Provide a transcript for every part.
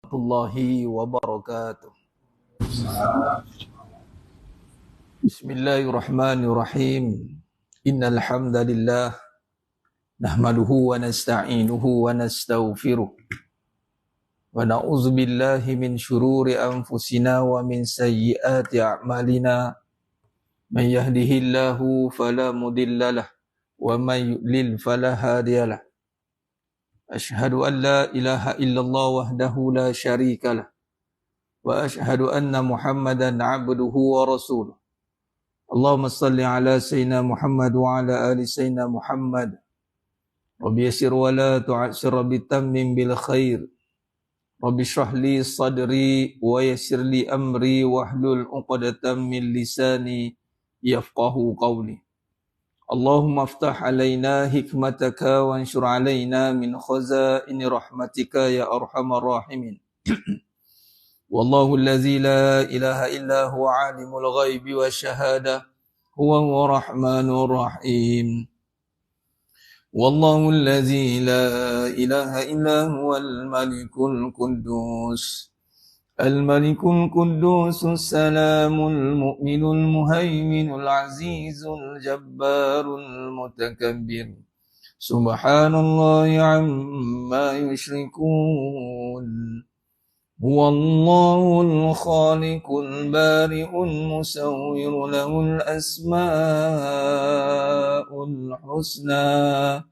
Warahmatullahi wabarakatuh. Bismillahirrahmanirrahim. Innal hamdalillah nahmaduhu wa nasta'inuhu wa nastaghfiruh. Wa na'udzu billahi min shururi anfusina wa min sayyiati a'malina. Man yahdihillahu fala mudhillalah wa man yudlil fala hadiyalah. Ashhadu an la ilaha illallah wahdahu la syarikalah. Wa ashhadu anna Muhammadan abduhu wa rasuluh. Allahumma salli ala sayyidina Muhammad wa ala ali sayyidina Muhammad. Rabbi yassir wa la tu'assir, Rabbi tammim bil khair. Rabbi shrah li sadri wa yassir li amri wahlul 'uqdatam min lisani yafqahu qawli. Allahumma aftah alaina hikmataka wa anshur alaina min khazaini rahmatika ya arhamar rahimin. Wallahu allazi la ilaha illa huwa alimul ghaibi wasyahada huwa rahmanur rahim. Wallahu allazi la ilaha illa huwal malikul quddus. Al-malikul quddusus salamul mu'minul muhaiminul azizul jabbarul mutakabbir. Subhanallahi amma yushrikun. Huwallahul khaliqul bari'ul musawwir lahul asma'ul husna.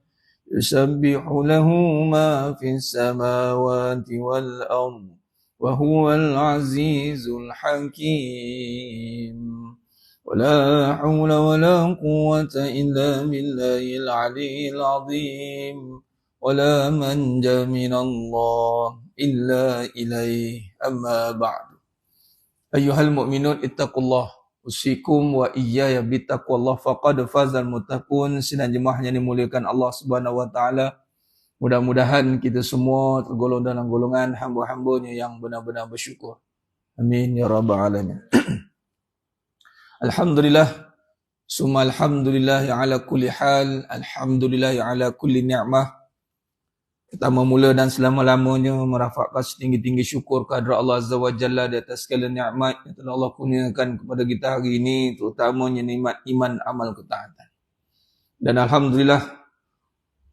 Yusabbihu lahu ma fis samawati wal ardh. وهو العزيز الحكيم ولا حول ولا قوة إلا بالله العلي العظيم ولا منجا من الله إلا إليه أما بعد أيها المؤمنون اتقوا الله أوصيكم وإياي بتقوى الله فقد فاز المتقون. Sidang jemaah yang dimuliakan Allah Subhanahu wa taala, mudah-mudahan kita semua tergolong dalam golongan hamba-hambanya yang benar-benar bersyukur. Amin ya rabbal alamin. Alhamdulillah, summa alhamdulillah ala kulli hal, alhamdulillah ala kulli ni'mah. Kita memula dan selama-lamanya merafakkan setinggi-tinggi syukur kehadrat Allah Azza wa Jalla di atas segala nikmat yang telah Allah kurniakan kepada kita hari ini, terutamanya nikmat iman, amal, ketaatan. Dan alhamdulillah,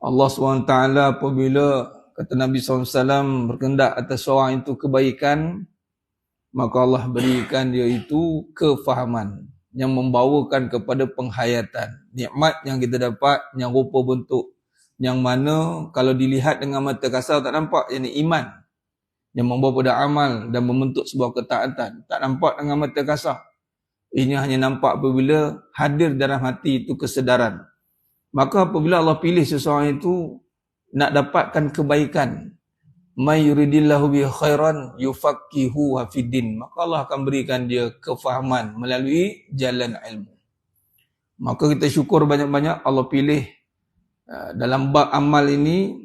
Allah SWT apabila kata Nabi SAW berkehendak atas seorang itu kebaikan, maka Allah berikan dia itu kefahaman yang membawakan kepada penghayatan. Nikmat yang kita dapat yang rupa bentuk, yang mana kalau dilihat dengan mata kasar tak nampak, yang iman yang membawa pada amal dan membentuk sebuah ketaatan. Tak nampak dengan mata kasar. Ini hanya nampak apabila hadir dalam hati itu kesedaran. Maka apabila Allah pilih seseorang itu nak dapatkan kebaikan, may yuridillahu bi khairan yufaqihu fiddin, maka Allah akan berikan dia kefahaman melalui jalan ilmu. Maka kita syukur banyak-banyak Allah pilih dalam bab amal ini.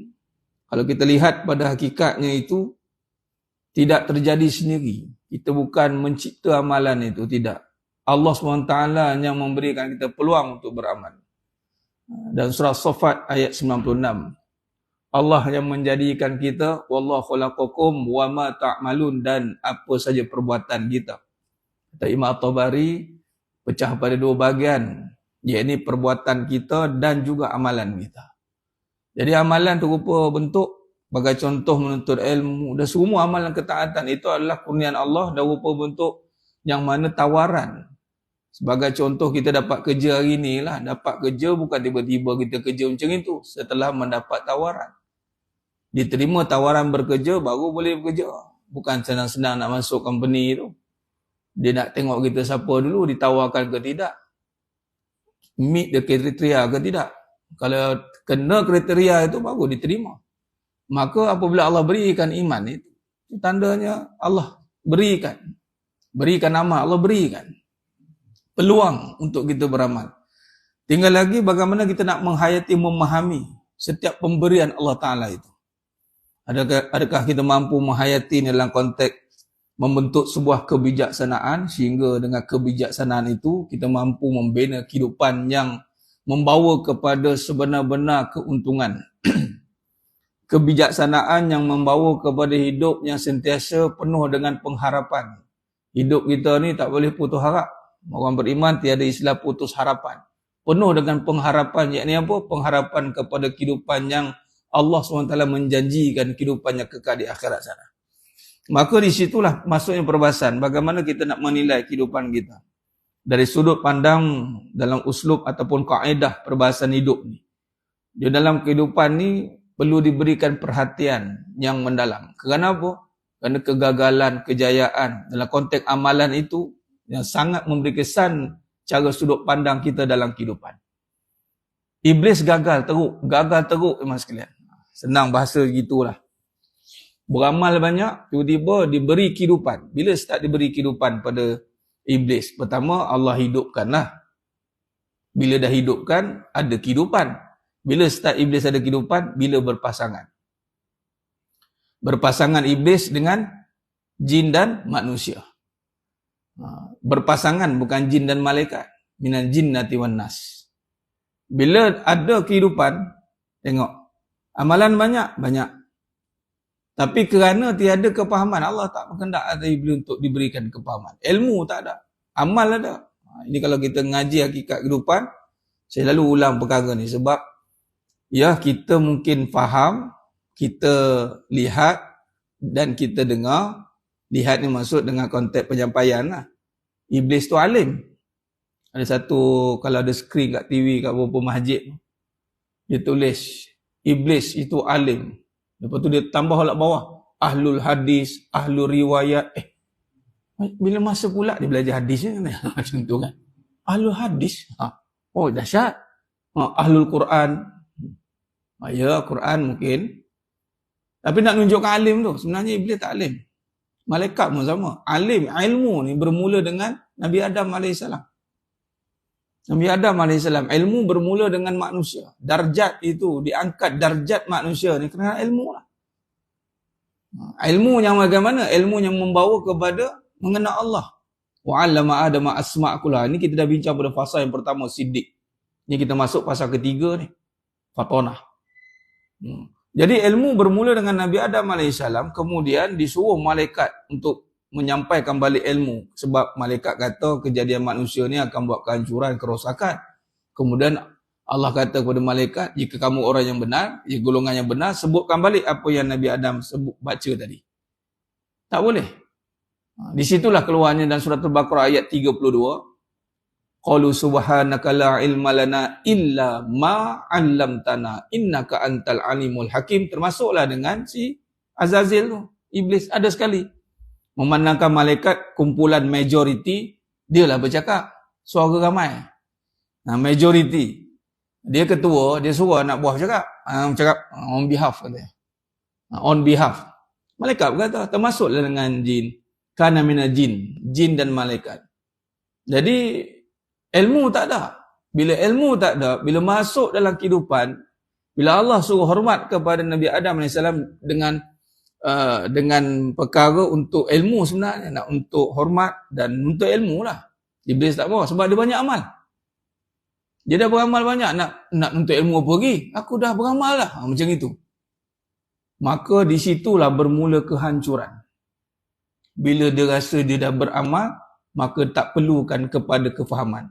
Kalau kita lihat pada hakikatnya itu tidak terjadi sendiri. Kita bukan mencipta amalan itu, tidak. Allah SWT yang memberikan kita peluang untuk beramal. Dan surah Saffat ayat 96, Allah yang menjadikan kita, wallahu khalaqakum wa ma ta'malun, dan apa saja perbuatan kita. Kata Imam At-Tabari pecah pada dua bahagian, iaitu perbuatan kita dan juga amalan kita. Jadi amalan tu rupa bentuk, bagai contoh menuntut ilmu, dan semua amalan ketaatan itu adalah kurniaan Allah dan rupa bentuk yang mana tawaran. Sebagai contoh, kita dapat kerja hari ni lah. Dapat kerja bukan tiba-tiba kita kerja macam itu. Setelah mendapat tawaran. Diterima tawaran bekerja, baru boleh bekerja. Bukan senang-senang nak masuk company tu. Dia nak tengok kita siapa dulu, ditawarkan ke tidak. Meet the kriteria ke tidak. Kalau kena kriteria itu, baru diterima. Maka apabila Allah berikan iman itu, tandanya Allah berikan. Berikan nama, Allah berikan peluang untuk kita beramal. Tinggal lagi bagaimana kita nak menghayati, memahami setiap pemberian Allah Ta'ala itu. Adakah kita mampu menghayati dalam konteks membentuk sebuah kebijaksanaan, sehingga dengan kebijaksanaan itu kita mampu membina kehidupan yang membawa kepada sebenar-benar keuntungan. kebijaksanaan yang membawa kepada hidup yang sentiasa penuh dengan pengharapan. Hidup kita ni tak boleh putus harap. Orang beriman tiada istilah putus harapan. Penuh dengan pengharapan, yakni apa? Pengharapan kepada kehidupan yang Allah SWT menjanjikan kehidupan yang kekal di akhirat sana. Maka di situlah masuknya perbahasan bagaimana kita nak menilai kehidupan kita. Dari sudut pandang dalam uslub ataupun kaedah perbahasan hidup ni. Di dalam kehidupan ni perlu diberikan perhatian yang mendalam. Kerana apa? Kerana kegagalan, kejayaan dalam konteks amalan itu yang sangat memberi kesan cara sudut pandang kita dalam kehidupan. Iblis gagal teruk memang sekalian. Senang bahasa gitulah. Beramal banyak, tiba-tiba diberi kehidupan. Bila start diberi kehidupan pada iblis? Pertama, Allah hidupkanlah. Bila dah hidupkan, ada kehidupan. Bila start iblis ada kehidupan? Bila berpasangan. Berpasangan iblis dengan jin dan manusia. Berpasangan bukan jin dan malaikat. Minal jinnati wan nas. Bila ada kehidupan, tengok. Amalan banyak. Tapi kerana tiada kepahaman, Allah tak berkehendak atas iblis untuk diberikan kepahaman. Ilmu tak ada. Amal ada. Ini kalau kita ngaji hakikat kehidupan, saya lalu ulang perkara ni. Sebab, ya kita mungkin faham, kita lihat dan kita dengar. Lihat ni maksud dengan konteks penyampaian lah. Iblis tu alim. Ada satu, kalau ada skrin kat TV, kat beberapa masjid, dia tulis, iblis itu alim. Lepas tu dia tambah kat bawah, ahlul hadis, ahlul riwayat. Bila masa pula dia belajar hadis ni? Macam tu kan. Ahlul hadis. Oh dahsyat. Ahlul Quran. Ya, Quran mungkin. Tapi nak nunjukkan alim tu, sebenarnya iblis tak alim. Malaikat pun sama. Alim, ilmu ni bermula dengan Nabi Adam AS. Nabi Adam AS, ilmu bermula dengan manusia. Darjat itu, diangkat darjat manusia ni kerana ilmu lah. Ilmu yang bagaimana? Ilmu yang membawa kepada mengenal Allah. Wa'allama Adama asma'akullah. Ini kita dah bincang pada fasa yang pertama, Siddiq. Ini kita masuk fasa ketiga ni, Fatonah. Jadi ilmu bermula dengan Nabi Adam AS, kemudian disuruh malaikat untuk menyampaikan balik ilmu. Sebab malaikat kata kejadian manusia ni akan buat kehancuran, kerosakan. Kemudian Allah kata kepada malaikat, jika kamu orang yang benar, jika golongan yang benar, sebutkan balik apa yang Nabi Adam baca tadi. Tak boleh. Di situlah keluarnya dalam surah Al-Baqarah ayat 32. Qalu subhanaka la ilma lana illa ma 'allamtana innaka antal alimul hakim. Termasuklah dengan si Azazil tu, iblis ada sekali. Memandangkan malaikat kumpulan majoriti, dialah bercakap. Suara ramai. Majoriti. Dia ketua, dia suruh anak buah cakap. Cakap on behalf katanya. On behalf. Malaikat berkata, termasuklah dengan jin. Kana mina jin dan malaikat. Jadi ilmu tak ada. Bila ilmu tak ada, bila masuk dalam kehidupan, bila Allah suruh hormat kepada Nabi Adam AS dengan perkara untuk ilmu sebenarnya, nak untuk hormat dan untuk ilmu lah. Iblis tak bawa sebab dia banyak amal. Dia dah beramal banyak, nak untuk ilmu apa lagi? Aku dah beramal lah. Macam itu. Maka di situlah bermula kehancuran. Bila dia rasa dia dah beramal, maka tak perlukan kepada kefahaman.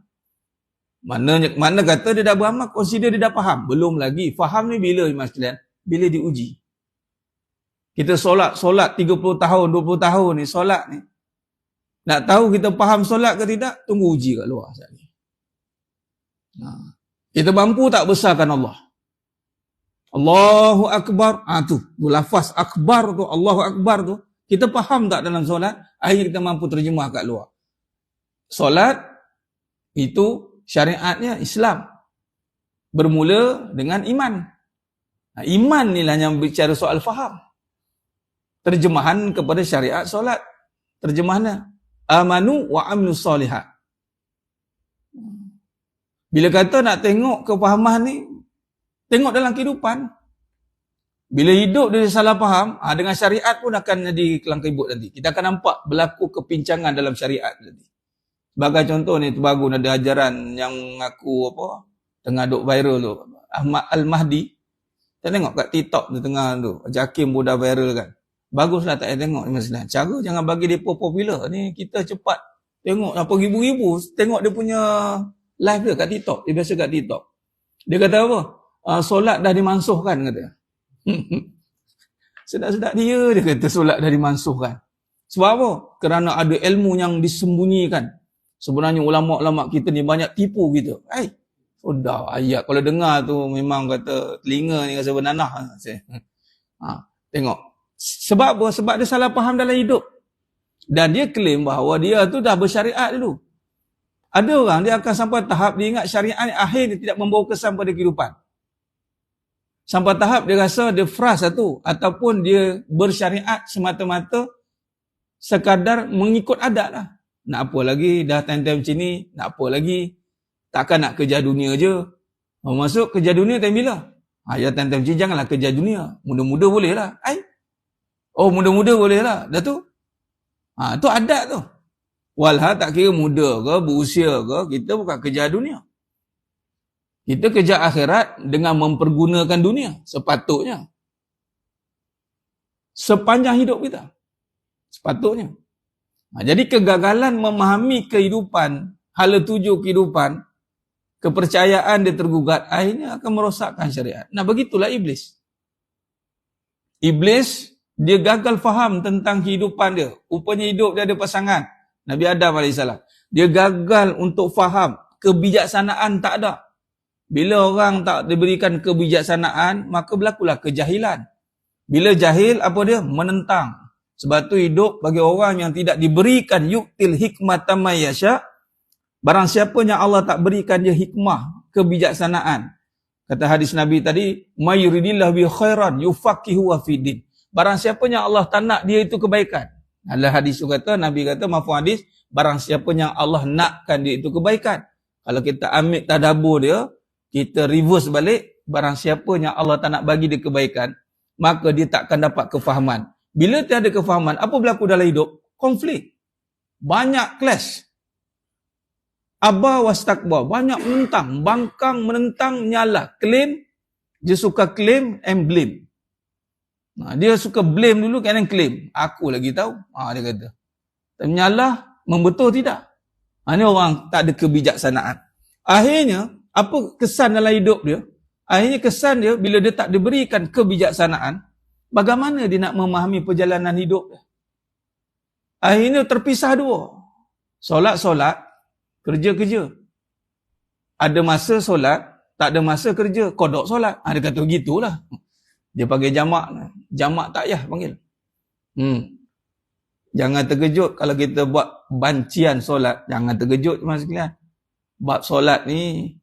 Mana kata dia dah beramal, consider dia dah faham. Belum lagi. Faham ni bila, Mas Kalian? Bila diuji. Kita solat 30 tahun, 20 tahun ni, solat ni. Nak tahu kita faham solat ke tidak? Tunggu uji kat luar saat ni. Kita mampu tak besarkan Allah? Allahu Akbar. Tu lafaz Akbar tu, Allahu Akbar tu. Kita faham tak dalam solat? Akhirnya kita mampu terjemah kat luar. Solat itu syariatnya Islam. Bermula dengan iman. Iman ni lah yang bicara soal faham. Terjemahan kepada syariat solat. Terjemahannya amanu wa amilus solihat. Bila kata nak tengok kefahaman ni, tengok dalam kehidupan. Bila hidup dia salah faham, dengan syariat pun akan jadi kelangkibut nanti. Kita akan nampak berlaku kepincangan dalam syariat nanti. Sebagai contoh ni, terbaru ada ajaran yang aku tengah duk viral tu, Ahmad Al-Mahdi. Tak tengok kat TikTok tu tengah tu. Hakim pun dah viral kan. Baguslah tak payah tengok ni Mas Lan. Cara jangan bagi dia popular. Ni kita cepat tengok apa ribu-ribu. Tengok dia punya live dia kat TikTok. Dia biasa kat TikTok. Dia kata apa? Solat dah dimansuhkan kata. Sedap-sedap dia kata solat dah dimansuhkan. Sebab apa? Kerana ada ilmu yang disembunyikan. Sebenarnya ulama'-ulama' kita ni banyak tipu kita. Sudah ayat kalau dengar tu memang kata telinga ni rasa bernanah. Tengok. Sebab apa? Sebab dia salah faham dalam hidup. Dan dia claim bahawa dia tu dah bersyariat dulu. Ada orang dia akan sampai tahap dia ingat syariat ni akhirnya tidak membawa kesan pada kehidupan. Sampai tahap dia rasa dia frust tu. Ataupun dia bersyariat semata-mata sekadar mengikut adat lah. Nak apa lagi dah time-time macam ni, nak apa lagi. Takkan nak kerja dunia je. Masuk kerja dunia time bila? Ya time-time macam ni janganlah kerja dunia. Muda-muda boleh lah. Muda-muda boleh lah. Dah tu. Tu adat tu. Walhal tak kira muda ke, berusia ke, kita bukan kerja dunia. Kita kerja akhirat dengan mempergunakan dunia. Sepatutnya. Sepanjang hidup kita. Sepatutnya. Jadi kegagalan memahami kehidupan, hala tuju kehidupan, kepercayaan dia tergugat, akhirnya akan merosakkan syariat. Nah begitulah iblis. Iblis, dia gagal faham tentang kehidupan dia. Rupanya hidup dia ada pasangan. Nabi Adam AS. Dia gagal untuk faham. Kebijaksanaan tak ada. Bila orang tak diberikan kebijaksanaan, maka berlakulah kejahilan. Bila jahil, apa dia? Menentang. Sebab tu hidup bagi orang yang tidak diberikan yuktil hikmata may yasha. Barang siapa yang Allah tak berikan dia hikmah, kebijaksanaan. Kata hadis Nabi tadi, may yuridillahu bi khairan yufaqihu fiddin. Barang siapa yang Allah tak nak dia itu kebaikan. Dalam hadis tu kata, Nabi kata, mafhum hadis, barang siapa yang Allah nakkan dia itu kebaikan. Kalau kita ambil tadabbur dia, kita reverse balik, barang siapa yang Allah tak nak bagi dia kebaikan, maka dia takkan dapat kefahaman. Bila tiada kefahaman, apa berlaku dalam hidup? Konflik. Banyak clash. Aba wastakbar. Banyak menentang. Bangkang, menentang, nyalah. Claim. Dia suka claim and blame. Dia suka blame dulu, kadang claim. Aku lagi tahu. Dia kata. Menyalah, membetul tidak. Ini orang tak ada kebijaksanaan. Akhirnya, apa kesan dalam hidup dia? Akhirnya kesan dia, bila dia tak diberikan kebijaksanaan, bagaimana dia nak memahami perjalanan hidup dia? Akhirnya terpisah dua. Solat-solat, kerja-kerja. Ada masa solat, tak ada masa kerja, kodok solat. Dia kata begitulah. Dia panggil jamak. Jamak tak payah panggil. Jangan terkejut kalau kita buat bancian solat. Jangan terkejut mas sekalian. Bab solat ni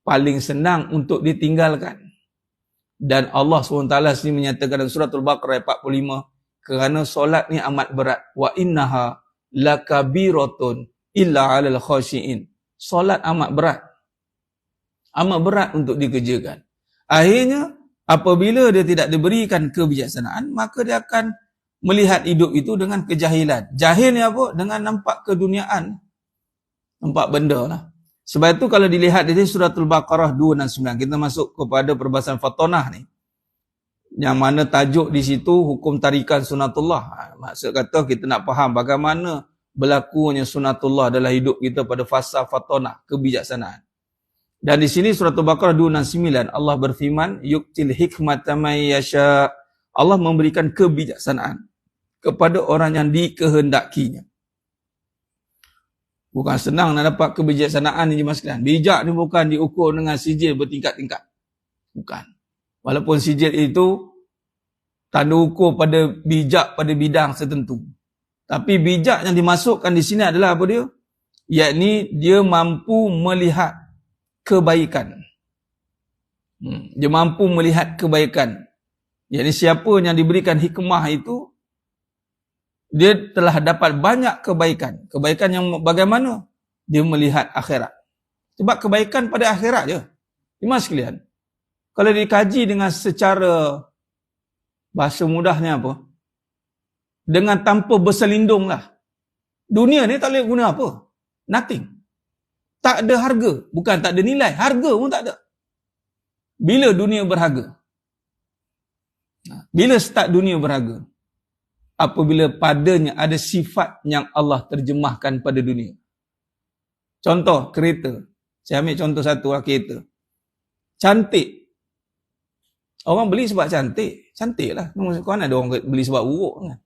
paling senang untuk ditinggalkan. Dan Allah SWT sendiri menyatakan dalam surah Al-Baqarah 45, kerana solat ni amat berat. Wa innaha lakabiratun illa 'alal khashiin. Solat amat berat. Amat berat untuk dikerjakan. Akhirnya, apabila dia tidak diberikan kebijaksanaan, maka dia akan melihat hidup itu dengan kejahilan. Jahil ni apa? Dengan nampak keduniaan. Nampak benda lah. Sebab itu kalau dilihat dari surah Al-Baqarah 269, kita masuk kepada perbahasan fatonah ni. Yang mana tajuk di situ hukum tarikan sunatullah. Maksud kata kita nak faham bagaimana berlakunya sunatullah dalam hidup kita pada fasa fatonah, kebijaksanaan. Dan di sini surah Al-Baqarah 269 Allah berfirman, yuktil hikmata may yasha. Allah memberikan kebijaksanaan kepada orang yang dikehendakinya. Bukan senang nak dapat kebijaksanaan ni mas sekalian. Bijak ni bukan diukur dengan sijil bertingkat-tingkat. Bukan. Walaupun sijil itu tanda ukur pada bijak pada bidang tertentu. Tapi bijak yang dimasukkan di sini adalah apa dia? Yakni dia mampu melihat kebaikan. Dia mampu melihat kebaikan. Yakni siapa yang diberikan hikmah itu, dia telah dapat banyak kebaikan. Kebaikan yang bagaimana? Dia melihat akhirat. Sebab kebaikan pada akhirat je. Mas sekalian, kalau dikaji dengan secara bahasa mudahnya apa? Dengan tanpa berselindung lah. Dunia ni tak boleh guna apa? Nothing. Tak ada harga. Bukan tak ada nilai. Harga pun tak ada. Bila dunia berharga? Bila start dunia berharga? Apabila padanya ada sifat yang Allah terjemahkan pada dunia. Contoh, kereta. Saya ambil contoh satu lah, kereta. Cantik. Orang beli sebab cantik. Cantik lah. Kan ada orang beli sebab buruk kan?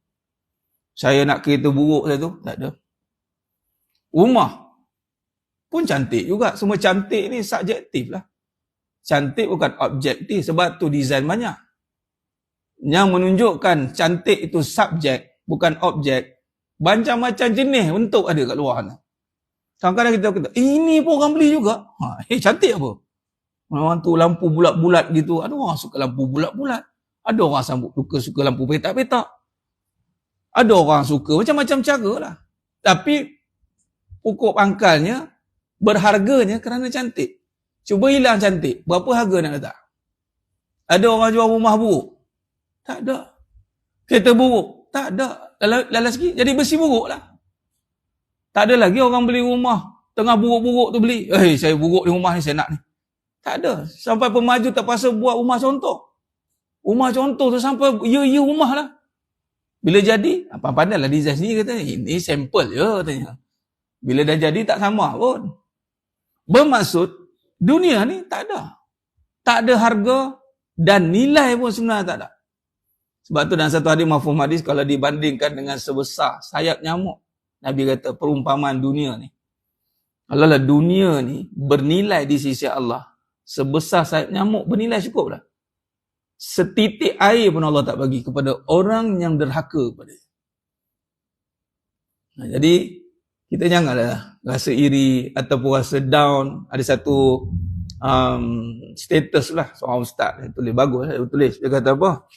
Saya nak kereta buruk saya tu. Tak ada. Rumah pun cantik juga. Semua cantik ni subjektif lah. Cantik bukan objektif. Sebab tu design banyak. Yang menunjukkan cantik itu subjek, bukan objek. Macam-macam jenis bentuk ada kat luar sana. Kadang-kadang kita kata, ini pun orang beli juga. Cantik apa? Orang tu lampu bulat-bulat gitu. Ada orang suka lampu bulat-bulat. Ada orang suka lampu petak-petak. Ada orang suka macam-macam cara lah. Tapi pokok pangkalnya, berharganya kerana cantik. Cuba hilang cantik. Berapa harga nak letak? Ada orang jual rumah buruk? Tak ada. Kereta buruk? Tak ada. Lalas sikit, jadi besi buruk lah. Tak ada lagi orang beli rumah tengah buruk-buruk tu beli. Saya buruk di rumah ni, saya nak ni. Tak ada. Sampai pemaju terpaksa buat rumah contoh. Rumah contoh tu sampai ya rumah lah. Bila jadi, pandai lah design sendiri katanya. Ini sampel je katanya. Bila dah jadi tak sama pun. Bermaksud, dunia ni tak ada. Tak ada harga dan nilai pun sebenarnya tak ada. Sebab tu dalam satu hadis mafhum hadis, kalau dibandingkan dengan sebesar sayap nyamuk, Nabi kata perumpamaan dunia ni. Kalau lah dunia ni bernilai di sisi Allah, sebesar sayap nyamuk bernilai cukup dah. Setitik air pun Allah tak bagi kepada orang yang derhaka kepada dia. Jadi, kita janganlah rasa iri ataupun rasa down. Ada satu status lah, seorang ustaz tulis, bagus dia tulis. Dia kata apa?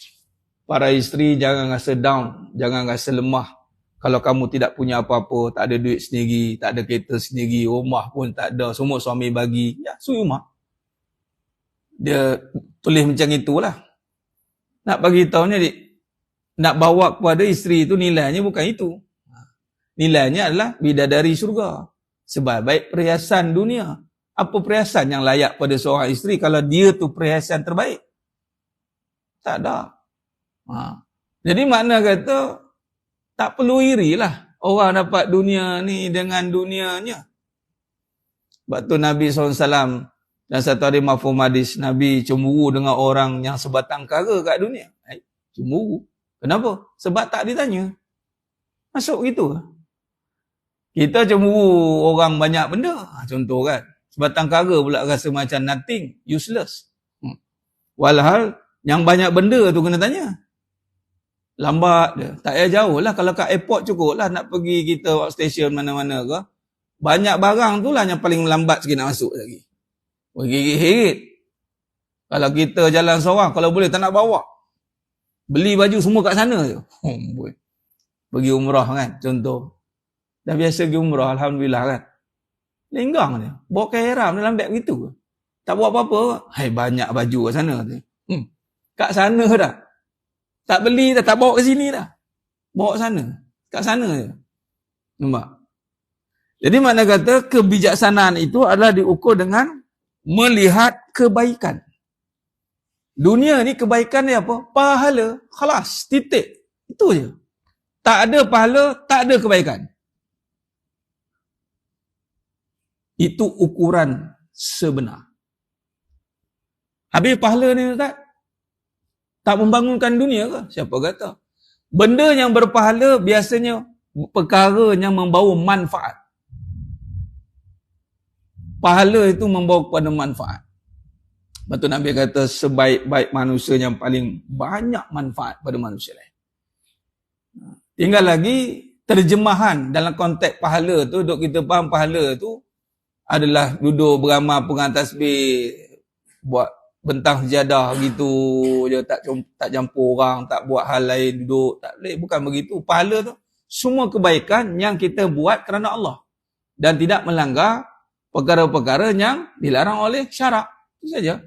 Para isteri jangan rasa down, jangan rasa lemah. Kalau kamu tidak punya apa-apa, tak ada duit sendiri, tak ada kereta sendiri, rumah pun tak ada, semua suami bagi, ya suri rumah. Dia tulis macam itulah. Nak bagi tahu ni, nak bawa kepada isteri itu nilainya bukan itu. Nilainya adalah bidadari syurga. Sebaik perhiasan dunia. Apa perhiasan yang layak pada seorang isteri kalau dia tu perhiasan terbaik? Tak ada. Jadi makna kata tak perlu iri lah orang dapat dunia ni dengan dunianya. Sebab tu Nabi SAW dan satu hari mafhum hadis, Nabi cemburu dengan orang yang sebatang kara kat dunia. Cemburu. Kenapa? Sebab tak ditanya. Masuk gitu. Kita cemburu orang banyak benda. Contoh kan. Sebatang kara pula rasa macam nothing, useless. Walhal yang banyak benda tu kena tanya. Lambat dia. Tak payah jauh lah. Kalau kat airport cukup lah nak pergi kita workstation mana-mana ke. Banyak barang tu lah yang paling lambat sikit nak masuk lagi. Gigit-gigit. Kalau kita jalan seorang, kalau boleh tak nak bawa. Beli baju semua kat sana je. Pergi umrah kan, contoh. Dah biasa pergi umrah, Alhamdulillah kan. Lenggang dia. Bawa kain ihram dalam beg begitu. Tak buat apa-apa. Banyak baju kat sana. Kat sana dah. Tak beli dah, tak bawa ke sini dah. Bawa sana. Kat sana je. Nampak? Jadi makna kata kebijaksanaan itu adalah diukur dengan melihat kebaikan. Dunia ni kebaikan dia apa? Pahala. Khalas. Titik. Itu je. Tak ada pahala, tak ada kebaikan. Itu ukuran sebenar. Habis pahala ni Ustaz? Tak membangunkan dunia ke? Siapa kata? Benda yang berpahala biasanya perkara yang membawa manfaat. Pahala itu membawa kepada manfaat. Lepas tu Nabi kata sebaik-baik manusia yang paling banyak manfaat pada manusia lain. Tinggal lagi terjemahan dalam konteks pahala tu, duk kita faham pahala tu adalah duduk beramal pegang tasbih, buat bentang sejadah gitu je, tak campur orang, tak buat hal lain, duduk, tak boleh, bukan begitu. Pahala tu semua kebaikan yang kita buat kerana Allah dan tidak melanggar perkara-perkara yang dilarang oleh syarak. Itu saja.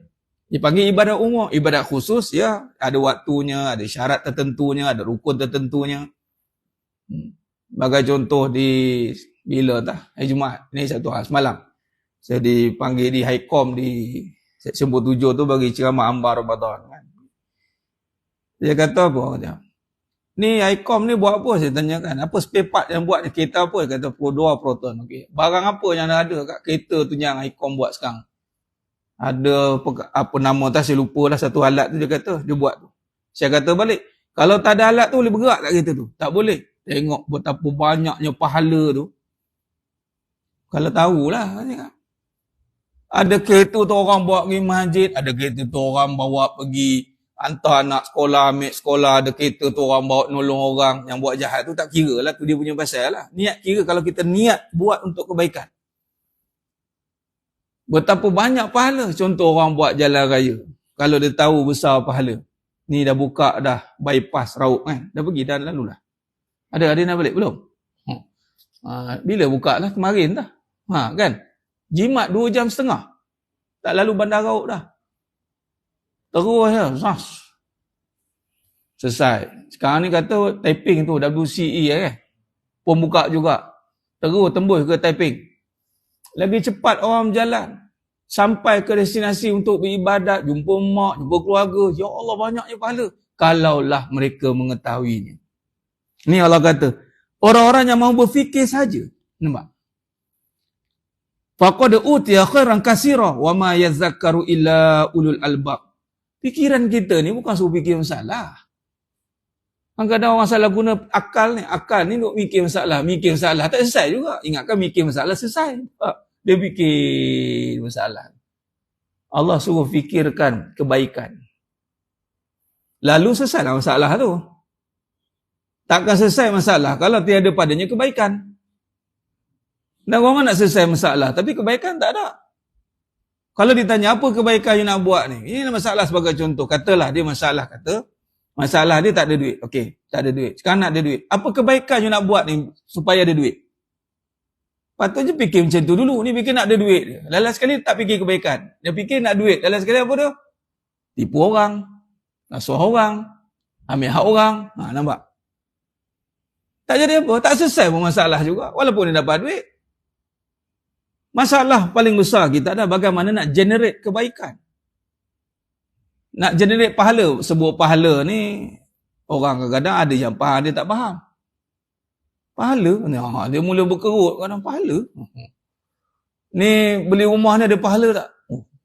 Dipanggil ibadat umum, ibadat khusus ya, ada waktunya, ada syarat tertentunya, ada rukun tertentunya. Bagai contoh di bila hari Jumaat ni satu hari semalam saya dipanggil di Haikom di Seksyen 7 tu bagi ceramah Ambar Ramadan kan. Dia kata apa? Dia, ni ICOM ni buat apa? Saya tanyakan. Apa spare part yang buat ni? Kereta apa? Dia kata dua Proton. Okay. Barang apa yang ada kat kereta tu yang ICOM buat sekarang? Ada apa nama tu, saya lupa lah satu alat tu dia kata, dia buat tu. Saya kata balik, kalau tak ada alat tu boleh bergerak tak kereta tu? Tak boleh. Tengok betapa banyaknya pahala tu. Kalau tahulah. Ada kereta tu orang bawa pergi masjid, ada kereta tu orang bawa pergi hantar anak sekolah, ambil sekolah, ada kereta tu orang bawa nolong orang yang buat jahat tu, tak kira lah tu dia punya pasal lah. Niat kira kalau kita niat buat untuk kebaikan. Betapa banyak pahala. Contoh orang buat jalan raya. Kalau dia tahu besar pahala. Ni dah buka dah bypass Raub kan. Dah pergi dah lalu lah. Ada nak balik belum? Bila buka lah? Kemarin dah. Kan? Jimat 2 jam setengah. Tak lalu bandar Raub dah. Terus ya. Selesai. Sekarang ni kata Taiping tu WCE kan. Pun buka juga. Terus tembus ke Taiping. Lagi cepat orang berjalan. Sampai ke destinasi untuk beribadat, jumpa mak, jumpa keluarga. Ya Allah, banyaknya pahala. Kalaulah mereka mengetahuinya. Ni Allah kata, orang-orang yang mahu berfikir saja. Nampak? Faqad utiya khairan katsira wa ma yadhakkaru illa ulul albab. Fikiran kita ni bukan suruh fikir masalah. Kadang-kadang orang salah guna akal ni. Akal ni nak mikir masalah. Mikir masalah tak selesai juga. Ingatkan mikir masalah selesai. Dia fikir masalah. Allah suruh fikirkan kebaikan. Lalu selesailah masalah tu. Takkan selesai masalah kalau tiada padanya kebaikan. Dan orang nak selesai masalah tapi kebaikan tak ada. Kalau ditanya apa kebaikan yang nak buat ni? Ini masalah sebagai contoh. Katalah dia masalah masalah dia tak ada duit. Okey, tak ada duit. Sekarang nak ada duit. Apa kebaikan yang nak buat ni supaya ada duit? Patutnya fikir macam tu dulu. Ni fikir nak ada duit. Lalas sekali tak fikir kebaikan. Dia fikir nak duit. Lalas sekali apa dia? Tipu orang. Nasuh orang. Ambil hak orang. Nampak? Tak jadi apa. Tak selesai pun masalah juga. Walaupun dia dapat duit. Masalah paling besar kita adalah bagaimana nak generate kebaikan. Nak generate pahala. Sebuah pahala ni, orang kadang-kadang ada yang faham, dia tak faham. Pahala? Dia mula berkerut kadang pahala. Ni beli rumah ni ada pahala tak?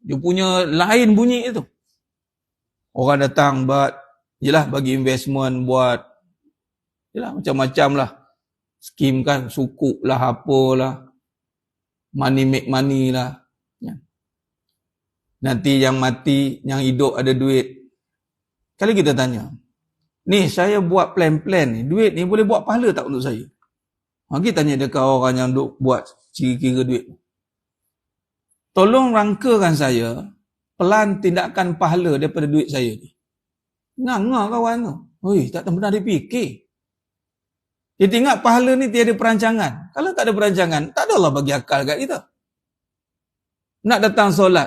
Dia punya lain bunyi itu. Orang datang buat, yelah bagi investment, buat yelah macam-macam lah. Skim kan, sukuk lah, apalah. Money make money lah. Nanti yang mati, yang hidup ada duit. Kali kita tanya, ni saya buat plan-plan ni, duit ni boleh buat pahala tak untuk saya? Kita tanya dekat orang yang duk buat kira-kira duit. Tolong rangkakan saya pelan tindakan pahala daripada duit saya ni. Nganga kawan tu. Tak pernah dia fikir. Kita ingat pahala ni tiada perancangan. Kalau tak ada perancangan, tak ada Allah bagi akal kat kita. Nak datang solat,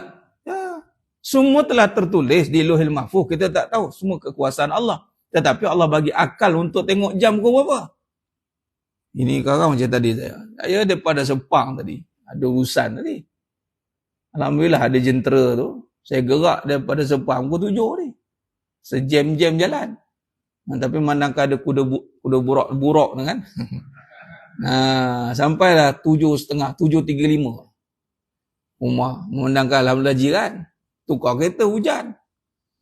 semua telah tertulis di Lauhul Mahfuz. Kita tak tahu semua kekuasaan Allah. Tetapi Allah bagi akal untuk tengok jam ke berapa. Ini sekarang macam tadi saya daripada Sepang tadi. Ada urusan tadi. Alhamdulillah ada jentera tu. Saya gerak daripada Sepang pukul 7 ni. Sejam-jam jalan. Tapi mandangkan ada kuda buruk tu kan. Sampailah 7.30, 7.35. Rumah. Memandangkan Alhamdulillah jiran. Tukar kereta hujan.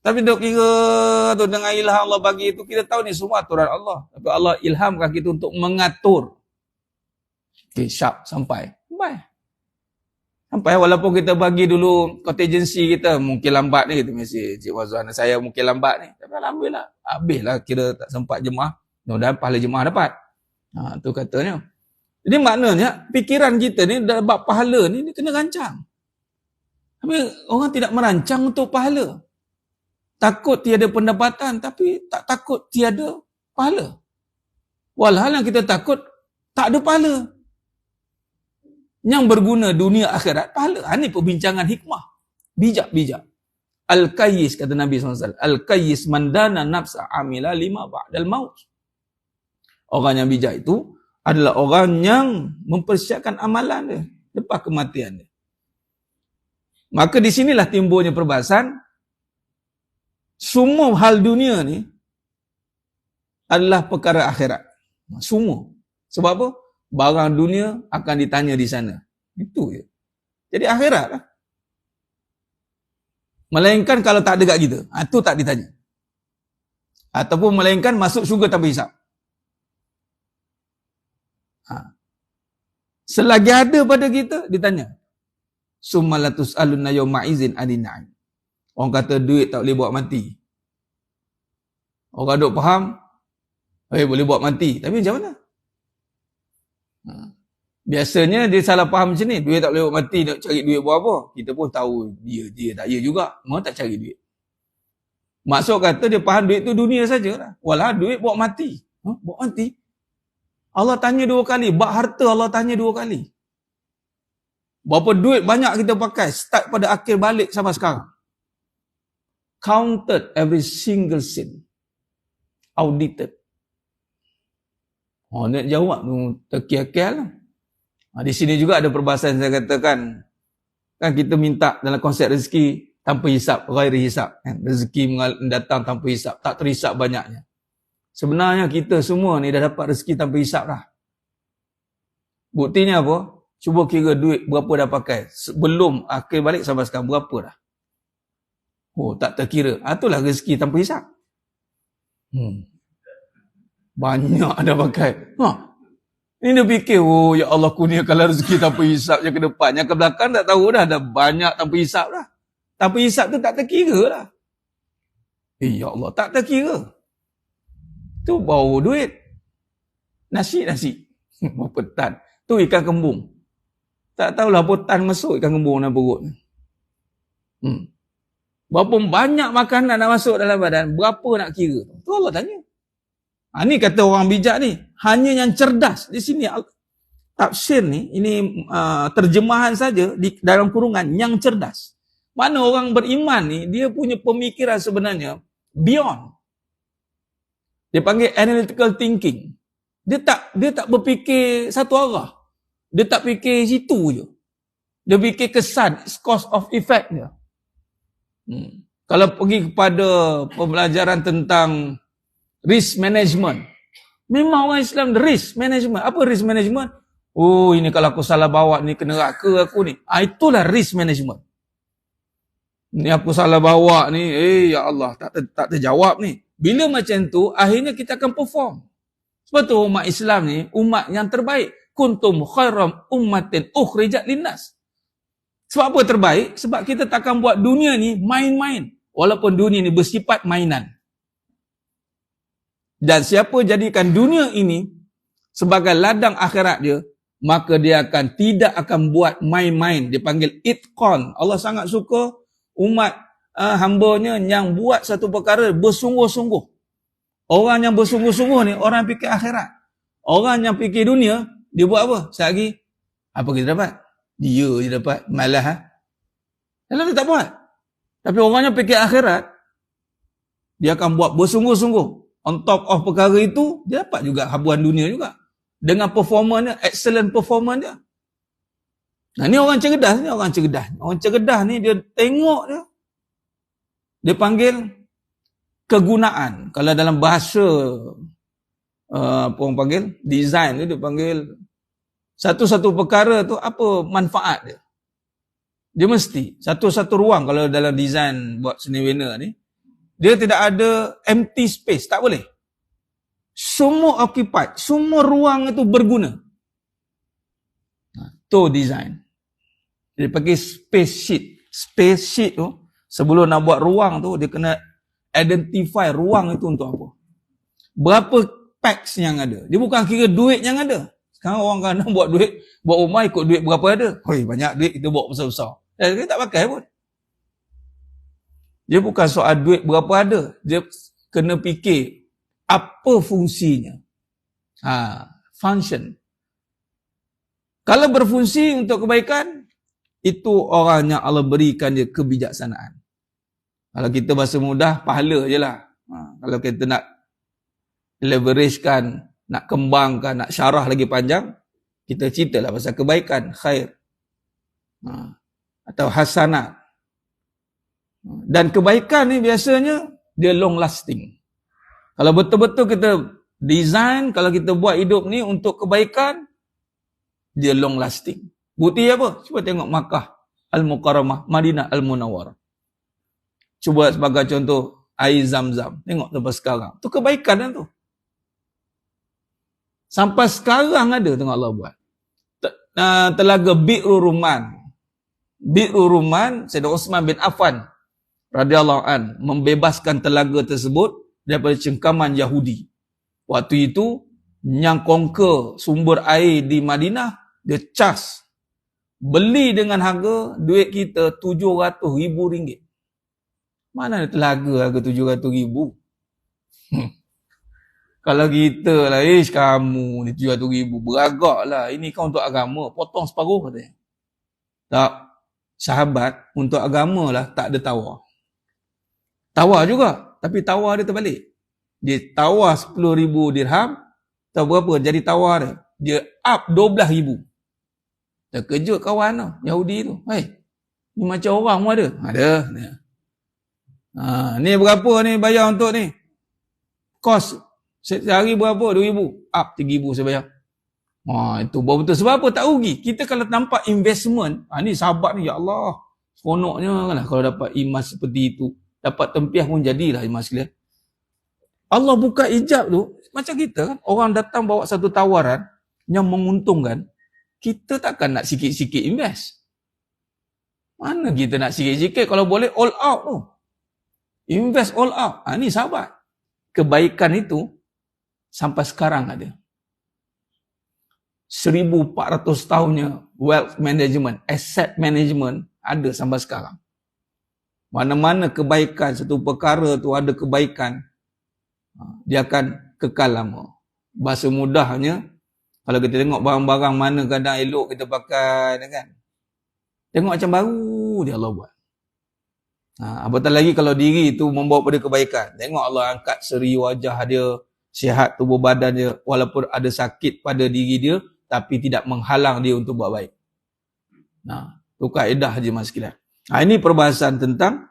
Tapi duk kira tu dengan ilham Allah bagi itu, kita tahu ni semua aturan Allah. Tapi Allah ilhamkan kita untuk mengatur. Okay, sharp sampai. Sampai walaupun kita bagi dulu contingency kita, mungkin lambat ni, kita mesti Cik Wazwan, saya mungkin lambat ni. Tapi Alhamdulillah, habislah kira tak sempat jemaah. Mudah-mudahan pahala jemaah dapat. Tu katanya. Jadi maknanya, fikiran kita ni dapat pahala ni, kena rancang. Tapi orang tidak merancang untuk pahala. Takut tiada pendapatan, tapi tak takut tiada pahala. Walhal yang kita takut, tak ada pahala. Yang berguna dunia akhirat, pahala. Ini perbincangan hikmah. Bijak-bijak. Al-Qayyis, kata Nabi SAW. Al-Qayyis mandana nafsa amila lima ba'dal maut. Orang yang bijak itu adalah orang yang mempersiapkan amalan dia lepas kematian dia. Maka di sinilah timbulnya perbahasan. Semua hal dunia ni adalah perkara akhirat. Semua. Sebab apa? Barang dunia akan ditanya di sana. Itu je. Jadi akhirat lah. Melainkan kalau tak ada kat kita. Itu tak ditanya. Ataupun melainkan masuk syurga tanpa hisap. Selagi ada pada kita, ditanya. Summalatus alunna yawma izin anin na'im. Orang kata duit tak boleh buat mati. Orang duk faham, boleh buat mati. Tapi macam mana? Biasanya dia salah faham macam ni. Duit tak boleh buat mati, nak cari duit buat apa? Kita pun tahu dia tak ya juga. Mereka tak cari duit. Maksud kata dia faham duit tu dunia sajalah. Walah duit buat mati. Buat mati? Allah tanya 2 kali. Bak harta Allah tanya 2 kali. Berapa duit banyak kita pakai. Start pada akhir balik sampai sekarang. Counted every single cent. Audited. Nak jawab tu terkial-kial lah. Di sini juga ada perbahasan saya katakan. Kan kita minta dalam konsep rezeki tanpa hisap, ghairi hisap. Rezeki datang tanpa hisap. Tak terhisap banyaknya. Sebenarnya kita semua ni dah dapat rezeki tanpa hisap dah. Buktinya apa? Cuba kira duit berapa dah pakai. Sebelum akhir balik sampai sekarang berapa dah? Tak terkira. Itulah rezeki tanpa hisap. Banyak dah pakai. Ini dia fikir, ya Allah kurniakanlah rezeki tanpa hisap yang ke depan. Yang ke belakang tak tahu dah, dah banyak tanpa hisap dah. Tanpa hisap tu tak terkira lah. Ya Allah, tak terkira. Tu bau duit. Nasi. Berapa tan. Tu ikan kembung. Tak tahulah apa tan masuk ikan kembung dalam perut. Berapa banyak makanan nak masuk dalam badan, berapa nak kira. Tu Allah tanya. Ni kata orang bijak ni. Hanya yang cerdas. Di sini tafsir ni, ini terjemahan saja di dalam kurungan yang cerdas. Mana orang beriman ni, dia punya pemikiran sebenarnya beyond. Dia panggil analytical thinking. Dia tak berfikir satu arah. Dia tak fikir situ je. Dia fikir kesan, cause of effect je. Kalau pergi kepada pembelajaran tentang risk management, memang orang Islam risk management. Apa risk management? Ini kalau aku salah bawa ni kena neraka aku ni. Itulah risk management. Ni aku salah bawa ni, ya Allah, tak terjawab ni. Bila macam tu, akhirnya kita akan perform. Sebab tu umat Islam ni, umat yang terbaik. Kuntum khairam ummatin ukhrijat linnas. Sebab apa terbaik? Sebab kita takkan buat dunia ni main-main. Walaupun dunia ni bersifat mainan. Dan siapa jadikan dunia ini sebagai ladang akhirat dia, maka dia tidak akan buat main-main. Dia panggil itqan. Allah sangat suka umat hambanya yang buat satu perkara bersungguh-sungguh. Orang yang bersungguh-sungguh ni, orang yang fikir akhirat. Orang yang fikir dunia, dia buat apa? Sekali, apa kita dapat? Dia je dapat. Malah. Kalau dia tak buat. Tapi orang yang fikir akhirat, dia akan buat bersungguh-sungguh. On top of perkara itu, dia dapat juga habuan dunia juga. Dengan performanya, excellent performance dia. Nah, ni orang cerdas ni, orang cerdas. Orang cerdas ni, dia tengok dia. Dia panggil kegunaan. Kalau dalam bahasa, apa orang panggil? Design tu, dia panggil satu-satu perkara tu, apa manfaat dia. Dia mesti, satu-satu ruang kalau dalam design buat seni wena ni, dia tidak ada empty space, tak boleh. Semua occupied, semua ruang itu berguna. Tu design. Dia pakai space sheet. Space sheet tu, sebelum nak buat ruang tu, dia kena identify ruang itu untuk apa. Berapa packs yang ada. Dia bukan kira duit yang ada. Sekarang orang kadang buat duit, buat rumah ikut duit berapa ada. Banyak duit, kita buat besar-besar. Dia tak pakai pun. Dia bukan soal duit berapa ada. Dia kena fikir apa fungsinya. Function. Kalau berfungsi untuk kebaikan, itu orang yang Allah berikan dia kebijaksanaan. Kalau kita bahasa mudah, pahala je lah. Kalau kita nak leveragekan, nak kembangkan, nak syarah lagi panjang, kita ceritalah pasal kebaikan, khair. Atau hasanat. Dan kebaikan ni biasanya dia long lasting. Kalau betul-betul kita Design kalau kita buat hidup ni untuk kebaikan, dia long lasting. Bukti apa? Cuba tengok Makkah Al-Mukarramah, Madinah Al-Munawwarah. Cuba sebagai contoh air Zam-Zam. Tengok sampai sekarang. Tu kebaikan kan tu. Sampai sekarang ada tengok Allah buat. Telaga Bi'ru Ruman. Bi'ru Ruman, Sayyidina Uthman bin Affan radhiyallahu an membebaskan telaga tersebut daripada cengkaman Yahudi. Waktu itu yang conquer sumber air di Madinah, dia cas. Beli dengan harga duit kita RM700,000. Mana ada telaga harga RM700,000? Kalau kita lah, kamu ni RM700,000, beragak lah. Ini kan untuk agama, potong separuh katanya. Tak, sahabat, untuk agama lah tak ada tawar. Tawar juga, tapi tawar dia terbalik. Dia tawar 10,000 dirham, tahu berapa jadi tawar dia? Dia up 12,000. Terkejut kawan tu, Yahudi tu. Ni macam orang pun ada. Ada. Ni berapa ni bayar untuk ni? Kos sehari berapa? 2,000. Up 3,000 saya bayar. Itu betul. Sebab apa? Tak rugi. Kita kalau nampak investment, ni sahabat ni, ya Allah, seronoknya lah kalau dapat emas seperti itu. Dapat tempiah pun jadilah emas sekalian. Allah buka ijab tu, macam kita kan, orang datang bawa satu tawaran yang menguntungkan, kita takkan nak sikit-sikit invest. Mana kita nak sikit-sikit, kalau boleh all out tu. Invest all out. Ni sahabat. Kebaikan itu sampai sekarang ada. 1,400 tahunnya wealth management, asset management ada sampai sekarang. Mana-mana kebaikan, satu perkara tu ada kebaikan, dia akan kekal lama. Bahasa mudahnya, kalau kita tengok barang-barang mana kadang elok kita pakai, kan? Tengok macam baru dia Allah buat. Apatah lagi kalau diri itu membawa pada kebaikan. Tengok Allah angkat seri wajah dia, sihat tubuh badan dia, walaupun ada sakit pada diri dia, tapi tidak menghalang dia untuk buat baik. Tu kaedah je mas sekalian. Ini perbahasan tentang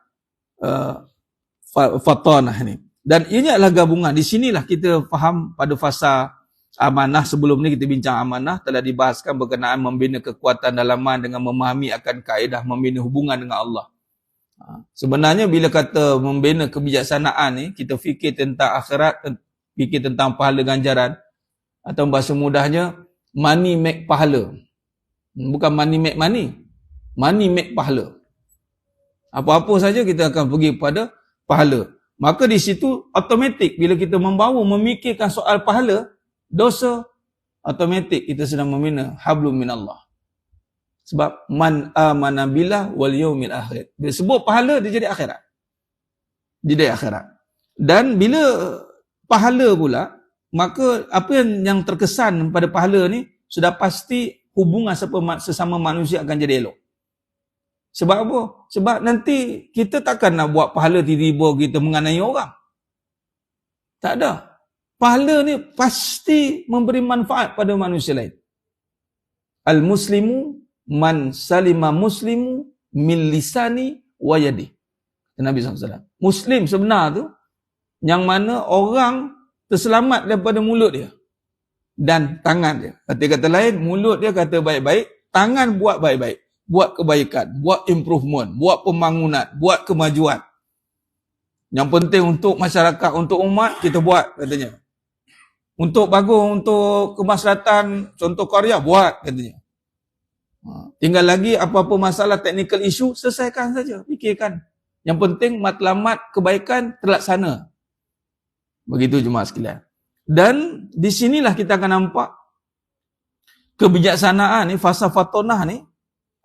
fatanah ni. Dan ini adalah gabungan. Di sinilah kita faham pada fasa amanah. Sebelum ni kita bincang amanah, telah dibahaskan berkenaan membina kekuatan dalaman dengan memahami akan kaedah membina hubungan dengan Allah. Sebenarnya bila kata membina kebijaksanaan ni, kita fikir tentang akhirat, fikir tentang pahala ganjaran, atau bahasa mudahnya money make pahala. Bukan money make money, money make pahala. Apa-apa saja kita akan pergi pada pahala. Maka di situ automatik bila kita memikirkan soal pahala, dosa, automatik kita sedang membina hablum minallah. Sebab man amana billah wal yaumil akhir. Bila sebut pahala, dia jadi akhirat. Jadi akhirat. Dan bila pahala pula, maka apa yang terkesan pada pahala ni, sudah pasti hubungan sesama manusia akan jadi elok. Sebab apa? Sebab nanti kita takkan nak buat pahala tiba-tiba kita menganiaya orang. Tak ada. Pahala ni pasti memberi manfaat pada manusia lain. Al-muslimu man salima muslimu min lisani wa yadi. Nabi SAW. Muslim sebenar tu, yang mana orang terselamat daripada mulut dia dan tangan dia. Kata-kata lain, mulut dia kata baik-baik, tangan buat baik-baik. Buat kebaikan, buat improvement, buat pembangunan, buat kemajuan. Yang penting untuk masyarakat, untuk umat, kita buat katanya. Untuk bagus, untuk kemaslahatan, contoh Korea, buat katanya. Tinggal lagi apa-apa masalah technical issue, selesaikan saja, fikirkan. Yang penting matlamat kebaikan terlaksana. Begitu jemaah sekalian. Dan di sinilah kita akan nampak kebijaksanaan ni, fasa fatonah ni,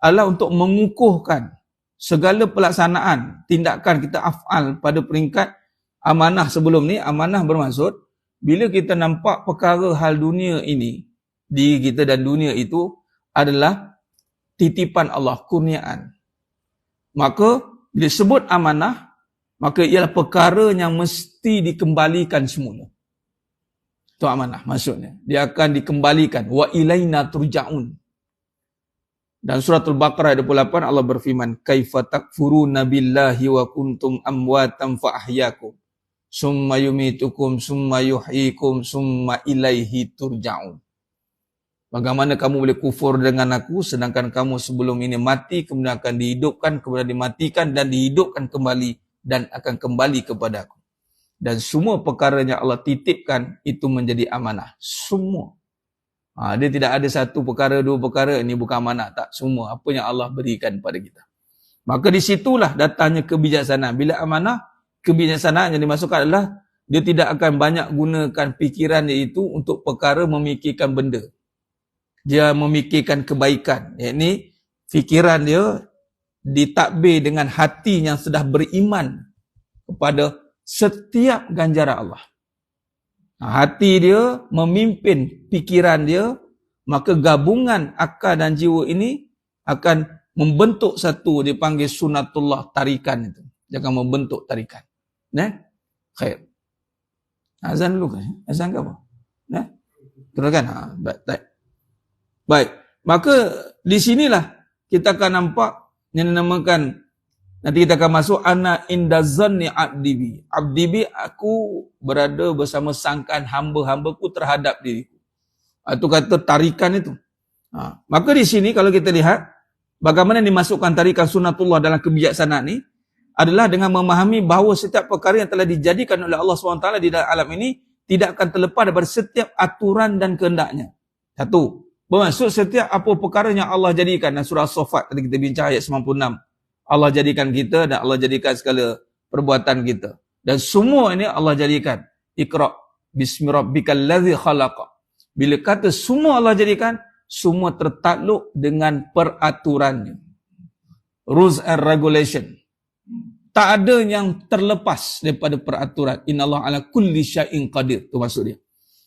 adalah untuk mengukuhkan segala pelaksanaan tindakan kita af'al pada peringkat amanah sebelum ni. Amanah bermaksud bila kita nampak perkara hal dunia ini, diri kita dan dunia itu adalah titipan Allah, kurniaan. Maka bila sebut amanah, maka ialah perkara yang mesti dikembalikan semula. Itu amanah maksudnya. Dia akan dikembalikan. Wa ilaina turja'un. Dan surah Al-Baqarah ayat 28 Allah berfirman, kaifa takfuruna billahi wa kuntum amwatan fa ahyakum. summa yumitukum, summa yuhyikum, summa ilaihi turja'un. Bagaimana kamu boleh kufur dengan aku sedangkan kamu sebelum ini mati, kemudian akan dihidupkan, kemudian dimatikan dan dihidupkan kembali dan akan kembali kepada aku. Dan semua perkara yang Allah titipkan itu menjadi amanah. Semua. Dia tidak ada satu perkara, dua perkara, ini bukan amanah. Tak, semua apa yang Allah berikan kepada kita. Maka di situlah datangnya kebijaksanaan. Bila amanah, kebijaksanaan yang dimasukkan adalah dia tidak akan banyak gunakan fikiran dia itu untuk perkara memikirkan benda. Dia memikirkan kebaikan. Yakni fikiran dia ditakbir dengan hati yang sudah beriman kepada setiap ganjaran Allah. Hati dia memimpin fikiran dia, maka gabungan akal dan jiwa ini akan membentuk satu, dipanggil sunatullah, tarikan itu. Dia akan membentuk tarikan. Khair. Azan dulu kan? Azan ke apa? Teruskan? Baik. Maka di sinilah kita akan nampak yang dinamakan, nanti kita akan masuk ana inda zanni abdibi. Abdibi, aku berada bersama sangkaan hamba-hambaku terhadap diriku. Itu kata tarikan itu. Maka di sini kalau kita lihat bagaimana dimasukkan tarikan sunatullah dalam kebijaksanaan ini adalah dengan memahami bahawa setiap perkara yang telah dijadikan oleh Allah SWT di dalam alam ini tidak akan terlepas daripada setiap aturan dan kehendaknya. Satu, bermaksud setiap apa perkara yang Allah jadikan. Dan surah As-Saffat tadi kita bincang ayat 96. Allah jadikan kita dan Allah jadikan segala perbuatan kita. Dan semua ini Allah jadikan. Iqra' bismi rabbikal ladzi khalaqa. Bila kata semua Allah jadikan, semua tertakluk dengan peraturannya. Rules and regulation. Tak ada yang terlepas daripada peraturan. Innallaha ala kulli syai'in qadir. Itu maksud dia.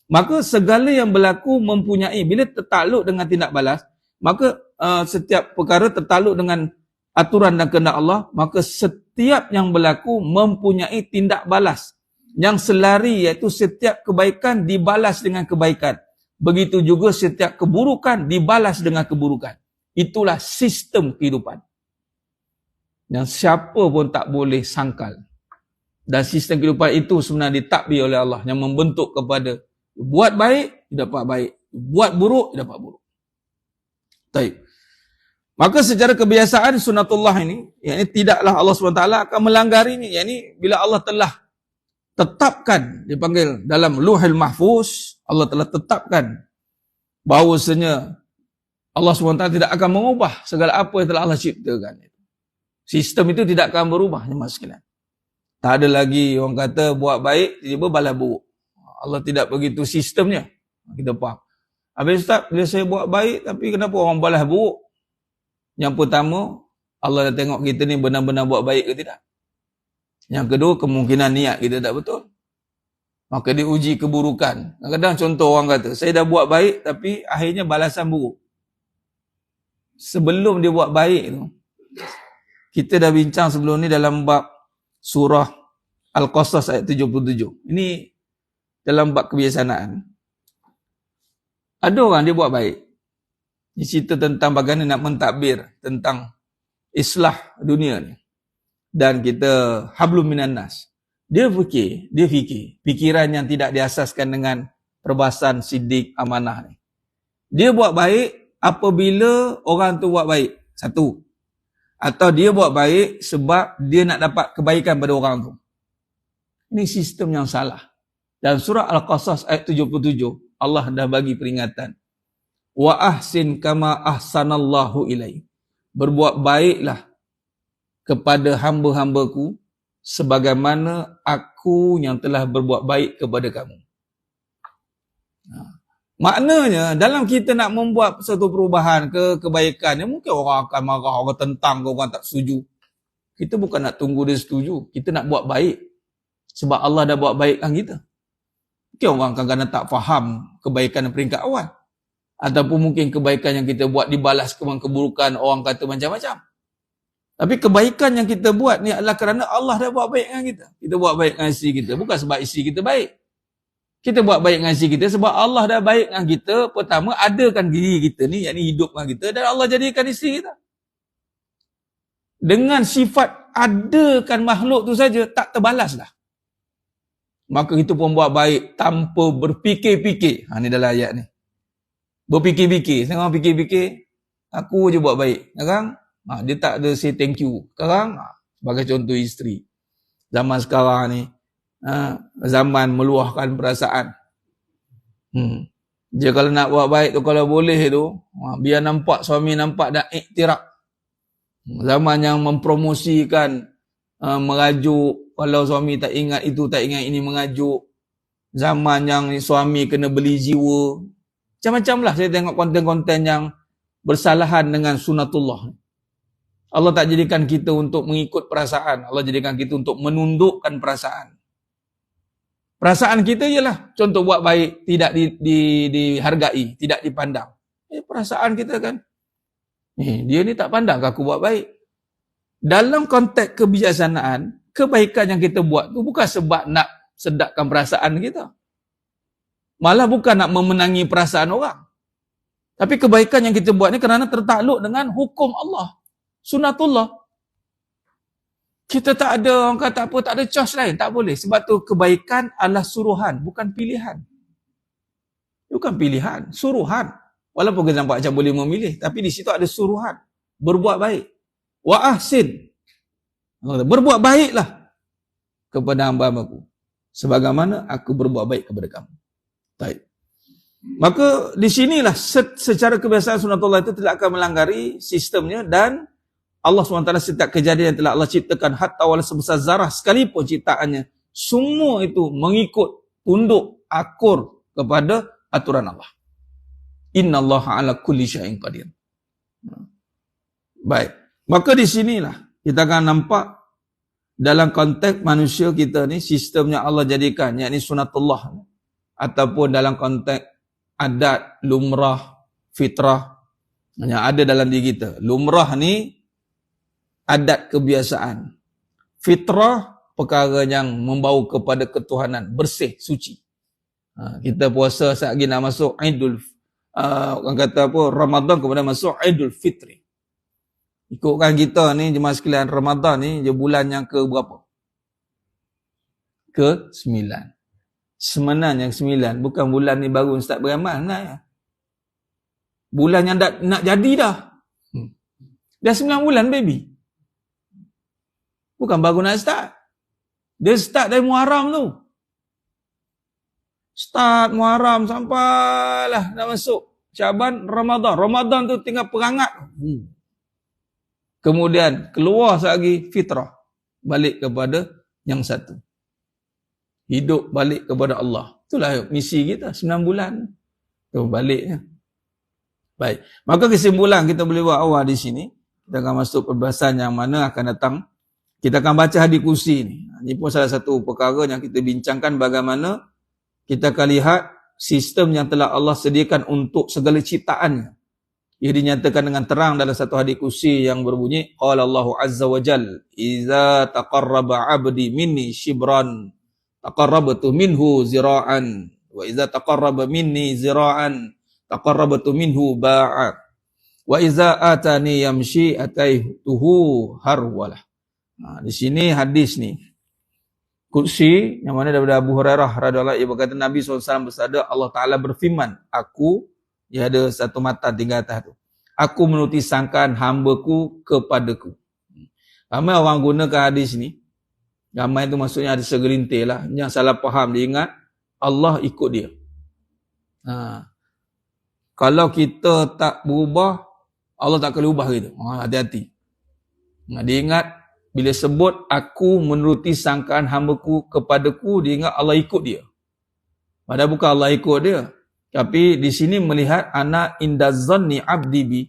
Maka segala yang berlaku mempunyai, bila tertakluk dengan tindak balas, maka setiap perkara tertakluk dengan aturan dan kehendak Allah, maka setiap yang berlaku mempunyai tindak balas. Yang selari iaitu setiap kebaikan dibalas dengan kebaikan. Begitu juga setiap keburukan dibalas dengan keburukan. Itulah sistem kehidupan. Yang siapa pun tak boleh sangkal. Dan sistem kehidupan itu sebenarnya ditakbir oleh Allah yang membentuk kepada buat baik, dapat baik. Buat buruk, dapat buruk. Baik. Maka secara kebiasaan sunatullah ini, yakni tidaklah Allah SWT akan melanggar ini. Yakni bila Allah telah tetapkan, dipanggil dalam Lauhul Mahfuz, Allah telah tetapkan bahawasanya Allah SWT tidak akan mengubah segala apa yang telah Allah ciptakan. Sistem itu tidak akan berubah, jemaah sekalian. Tak ada lagi orang kata buat baik, tiba-tiba balas buruk. Allah tidak begitu sistemnya. Kita faham. Habis Ustaz, bila saya buat baik, tapi kenapa orang balas buruk? Yang pertama, Allah dah tengok kita ni benar-benar buat baik ke tidak. Yang kedua, kemungkinan niat kita tak betul. Maka diuji keburukan. Kadang-kadang contoh orang kata, saya dah buat baik, tapi akhirnya balasan buruk. Sebelum dia buat baik tu, kita dah bincang sebelum ni dalam bab surah Al-Qasas ayat 77. Ini dalam bab kebiasaan. Ada orang dia buat baik. Ini cerita tentang bagaimana nak mentadbir tentang islah dunia ni. Dan kita hablum minan nas. Dia fikir, fikiran yang tidak diasaskan dengan perbahasan sidik amanah ni. Dia buat baik apabila orang tu buat baik. Satu. Atau dia buat baik sebab dia nak dapat kebaikan pada orang tu. Ini sistem yang salah. Dalam surah Al-Qasas ayat 77, Allah dah bagi peringatan. Wa ahsin kama ahsanallahu ilaih. Berbuat baiklah kepada hamba-hambaku sebagaimana aku yang telah berbuat baik kepada kamu. Maknanya dalam kita nak membuat satu perubahan ke kebaikan, mungkin orang akan marah, orang tentang, orang tak setuju. Kita bukan nak tunggu dia setuju, kita nak buat baik. Sebab Allah dah buat baikkan kita. Mungkin orang kadang-kadang tak faham kebaikan peringkat awal. Ataupun mungkin kebaikan yang kita buat dibalas keburukan, orang kata macam-macam. Tapi kebaikan yang kita buat ni adalah kerana Allah dah buat baik dengan kita. Kita buat baik dengan isteri kita, bukan sebab isteri kita baik. Kita buat baik dengan isteri kita sebab Allah dah baik dengan kita. Pertama, adakan diri kita ni, yakni hidup dengan kita, dan Allah jadikan isteri kita. Dengan sifat adakan makhluk tu saja, tak terbalas dah. maka kita pun buat baik tanpa berfikir-fikir. Ni dalam ayat ni. Berfikir-fikir. Sekarang fikir-fikir, aku je buat baik. Sekarang, dia tak ada say thank you. Sekarang, sebagai contoh isteri. Zaman sekarang ni, zaman meluahkan perasaan. Dia kalau nak buat baik tu, kalau boleh tu, biar nampak, suami nampak dan iktiraf. Zaman yang mempromosikan, merajuk, kalau suami tak ingat itu, tak ingat ini, mengajuk. Zaman yang suami kena beli jiwa. Macam-macam lah saya tengok konten-konten yang bersalahan dengan sunatullah. Allah tak jadikan kita untuk mengikut perasaan. Allah jadikan kita untuk menundukkan perasaan. Perasaan kita ialah contoh buat baik, tidak dihargai, tidak dipandang. Perasaan kita kan, dia ni tak pandang aku buat baik. Dalam konteks kebijaksanaan, kebaikan yang kita buat tu bukan sebab nak sedapkan perasaan kita. Malah bukan nak memenangi perasaan orang. Tapi kebaikan yang kita buat ni kerana tertakluk dengan hukum Allah. Sunatullah. Kita tak ada, orang kata apa, tak ada choice lain. Tak boleh. Sebab tu kebaikan adalah suruhan, bukan pilihan. Bukan pilihan, suruhan. Walaupun kita nampak macam boleh memilih, tapi di situ ada suruhan. Berbuat baik. Wa ahsin. Berbuat baiklah kepada hamba-hambaku. Sebagaimana aku berbuat baik kepada kamu. Baik. Maka di sinilah secara kebiasaan sunatullah itu tidak akan melanggari sistemnya, dan Allah SWT setiap kejadian yang telah Allah ciptakan, hatta wala sebesar zarah sekalipun ciptaannya, semua itu mengikut, tunduk, akur kepada aturan Allah. Innallaha ala kulli syai'in qadir. Baik. Maka di sinilah kita akan nampak dalam konteks manusia kita ni, sistemnya Allah jadikan, yakni sunatullah, ataupun dalam konteks adat, lumrah, fitrah yang ada dalam diri kita. Lumrah ni adat kebiasaan. Fitrah perkara yang membawa kepada ketuhanan, bersih, suci. Kita puasa saat lagi nak masuk Idul, orang kata apa, Ramadan kepada masuk Idul Fitri. Ikutkan kita ni jemaah sekalian, Ramadan ni je bulan yang ke berapa? Ke-9. Sebenarnya 9, bukan bulan ni baru start beramal. Nah, bulan yang nak jadi dah. Dah 9 bulan baby. Bukan baru nak start. Dia start dari Muharram tu. Start Muharram sampailah nak masuk Syaban, Ramadan. Ramadan tu tinggal perangat. Kemudian keluar lagi fitrah. Balik kepada yang satu. Hidup balik kepada Allah. Itulah misi kita 9 bulan. Tu baliknya. Baik. Maka kesimpulan kita boleh buat awal di sini. Kita akan masuk perbahasan yang mana akan datang. Kita akan baca hadis kursi ni. Ini pun salah satu perkara yang kita bincangkan, bagaimana kita akan lihat sistem yang telah Allah sediakan untuk segala ciptaannya. Ia dinyatakan dengan terang dalam satu hadis kursi yang berbunyi, qala Allahu azza wa jal, iza taqarraba 'abdi minni shibran taqarrabtu minhu zira'an, wa iza taqarraba minni zira'an taqarrabtu minhu ba'an, wa iza atani yamshi ataituhu harwalah. Di sini hadis ni kursi yang mana daripada Abu Hurairah radhiyallahu anhu, berkata Nabi SAW bersabda, Allah Ta'ala berfirman, aku, dia ada satu mata tinggal atas tu, aku menuruti sangkaan hambaku kepadaku. Ramai orang gunakan hadis ni, ramai tu maksudnya ada segelintir lah, yang salah faham, dia ingat Allah ikut dia. Kalau kita tak berubah, Allah tak akan ubah kita. Hati-hati. Dia ingat bila sebut aku menuruti sangkaan hambaku kepadaku, dia ingat Allah ikut dia. Padahal bukan Allah ikut dia. Tapi di sini melihat ana indazanni abdi bi.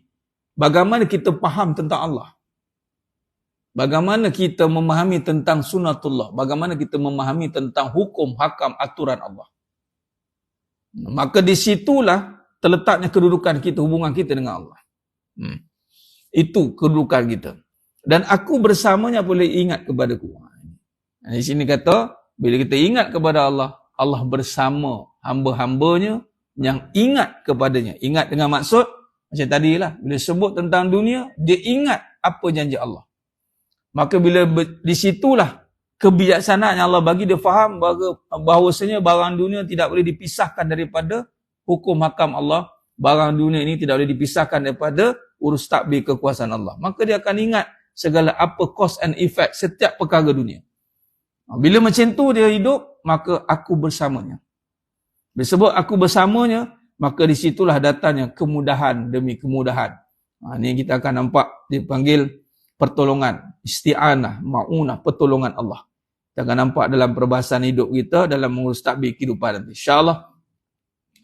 Bagaimana kita faham tentang Allah? Bagaimana kita memahami tentang sunatullah? Bagaimana kita memahami tentang hukum, hakam, aturan Allah? Maka di situlah terletaknya kedudukan kita, hubungan kita dengan Allah. Itu kedudukan kita. Dan aku bersamanya boleh ingat kepadaku. Di sini kata, bila kita ingat kepada Allah, Allah bersama hamba-hambanya yang ingat kepadanya. Ingat dengan maksud, macam tadilah, bila sebut tentang dunia, dia ingat apa janji Allah. Maka bila di situlah kebijaksanaan yang Allah bagi, dia faham bahawasanya barang dunia tidak boleh dipisahkan daripada hukum hakam Allah. Barang dunia ini tidak boleh dipisahkan daripada urus takbir kekuasaan Allah. Maka dia akan ingat segala apa cause and effect setiap perkara dunia. Bila macam tu dia hidup, maka aku bersamanya. Disebut aku bersamanya, maka di situlah datangnya kemudahan demi kemudahan. Ini kita akan nampak dipanggil pertolongan, isti'anah, ma'unah, pertolongan Allah. Kita akan nampak dalam perbahasan hidup kita, dalam mengurus takbir kehidupan nanti. InsyaAllah,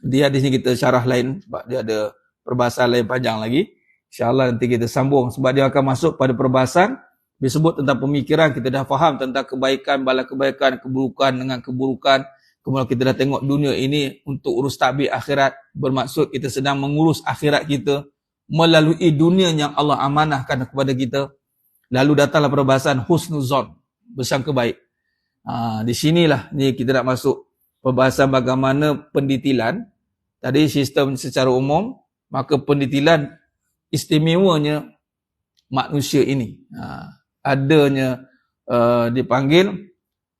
dia di sini kita syarah lain, sebab dia ada perbahasan lain panjang lagi. InsyaAllah nanti kita sambung, sebab dia akan masuk pada perbahasan, disebut tentang pemikiran, kita dah faham tentang kebaikan, bala kebaikan, keburukan dengan keburukan. Kemudian kita dah tengok dunia ini untuk urus takbir akhirat, bermaksud kita sedang mengurus akhirat kita melalui dunia yang Allah amanahkan kepada kita. Lalu datanglah perbahasan husnuzon, bersangka baik. Di sinilah ni kita nak masuk perbahasan bagaimana pendetilan. Tadi sistem secara umum, maka pendetilan istimewanya manusia ini. Adanya dipanggil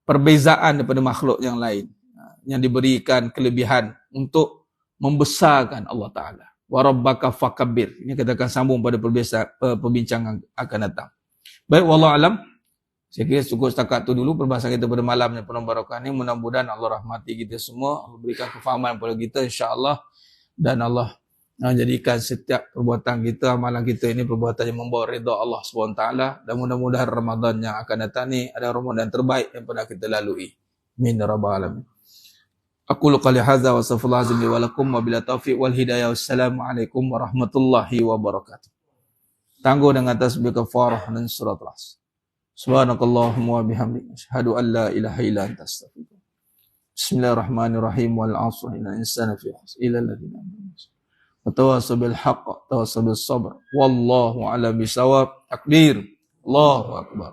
perbezaan daripada makhluk yang lain, yang diberikan kelebihan untuk membesarkan Allah Ta'ala. Wa rabbaka fakabbir. Ini kita akan sambung pada perbincangan akan datang. Baik, wallahu alam. Saya kira cukup setakat tu dulu perbahasan kita pada malam yang penuh barakah ni. Mudah-mudahan Allah rahmati kita semua, Allah berikan kefahaman kepada kita insya-Allah, dan Allah jadikan setiap perbuatan kita, amalan kita ini perbuatan yang membawa redha Allah SWT, dan mudah-mudahan Ramadan yang akan datang ni adalah Ramadan terbaik yang pernah kita lalui. Amin ya rabbal alamin. Aqulu qali hadza wa astaghfirullahalazim li wa lakum wa bila taufiq wal hidayah. Wassalamualaikum warahmatullahi wabarakatuh. Tangguh dengan tasbih kafarah dan surat Al-Asr. Subhanakallahumma wa bihamdika asyhadu an la ilaha illa anta astaghfiruka. Bismillahirrahmanirrahim. Wal 'asri innal insana fi khusr illa alladziina aamanu wa tawassaw bil haqq wa tawassaw bis sabr wallahu a'lam bisawab. Takbir. Allahu akbar.